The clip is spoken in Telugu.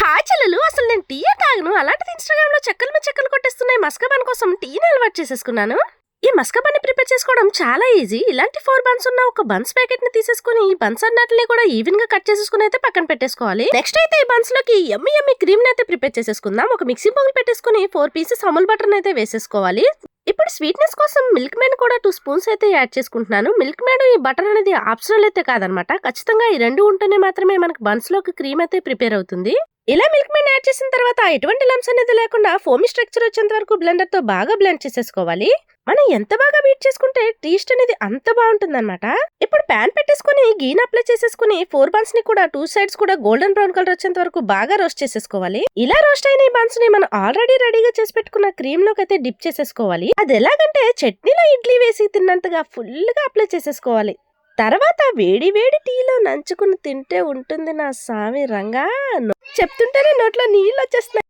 చెల్లెలు అసలు నేను టీయే తాగను. అలాంటిది ఇన్‌స్టాగ్రామ్‌లో చెక్కల మీద చెక్కలు కొట్టేస్తున్నాయి. మస్కబన్ కోసం టీని అలవాటు చేసేసుకున్నాను. ఈ మస్కబన్‌ని ప్రిపేర్ చేసుకోవడం చాలా ఈజీ. ఇలాంటి 4 బన్స్ ఉన్న ఒక బన్స్ ప్యాకెట్‌ని తీసేసుకొని ఈ బన్స్ అన్నిటిని కూడా ఈవెన్‌గా కట్ చేసేసుకొని అయితే పక్కన పెట్టేసుకోవాలి. నెక్స్ట్ అయితే ఈ బన్స్‌లోకి యమ్మీ యమ్మీ క్రీమ్‌ని అయితే ప్రిపేర్ చేసేసుకుందాం. ఒక మిక్సీ బౌల్ పెట్టేసుకొని 4 పీసెస్ అమూల్ బటర్‌ని అయితే వేసేసుకోవాలి. ఇప్పుడు స్వీట్నెస్ కోసం మిల్క్ మేడ్ కూడా 2 స్పూన్స్ అయితే యాడ్ చేసుకుంటున్నాను. మిల్క్ మేడ్ ఈ బటర్ అనేది ఆప్షనల్ అయితే కాదనమాట. ఖచ్చితంగా ఈ రెండు ఉంటేనే మాత్రమే మనకి బన్స్ లోకి క్రీమ్ అయితే ప్రిపేర్ అవుతుంది. ఇలా మిల్క్ మేడ్ యాడ్ చేసిన తర్వాత ఎటువంటి లంప్స్ అనేది లేకుండా ఫోమీ స్ట్రక్చర్ వచ్చేంత వరకు బ్లెండర్ తో బాగా బ్లెండ్ చేసేసుకోవాలి. మనం ఎంత బాగా బీట్ చేసుకుంటే టేస్ట్ అనేది అంత బాగుంటుందన్నమాట. ఇప్పుడు ప్యాన్ పెట్టేసుకుని గీని అప్లై చేసేసుకుని 4 బన్స్ ని కూడా 2 సైడ్స్ కూడా గోల్డెన్ బ్రౌన్ కలర్ వచ్చేంత వరకు బాగా రోస్ట్ చేసేసుకోవాలి. ఇలా రోస్ట్ అయిన ఈ బన్స్ ని మనం ఆల్రెడీ రెడీగా చేసి పెట్టుకున్న క్రీమ్ లోకి అయితే డిప్ చేసేసుకోవాలి. అది ఎలాగంటే చట్నీలో ఇడ్లీ వేసి తిన్నంతగా ఫుల్ గా అప్లై చేసేసుకోవాలి. తర్వాత వేడి వేడి టీలో నంచుకుని తింటే ఉంటుంది నా సామి రంగా. చెప్తుంటేనే నోట్లో నీళ్ళు వచ్చేస్తున్నాయి.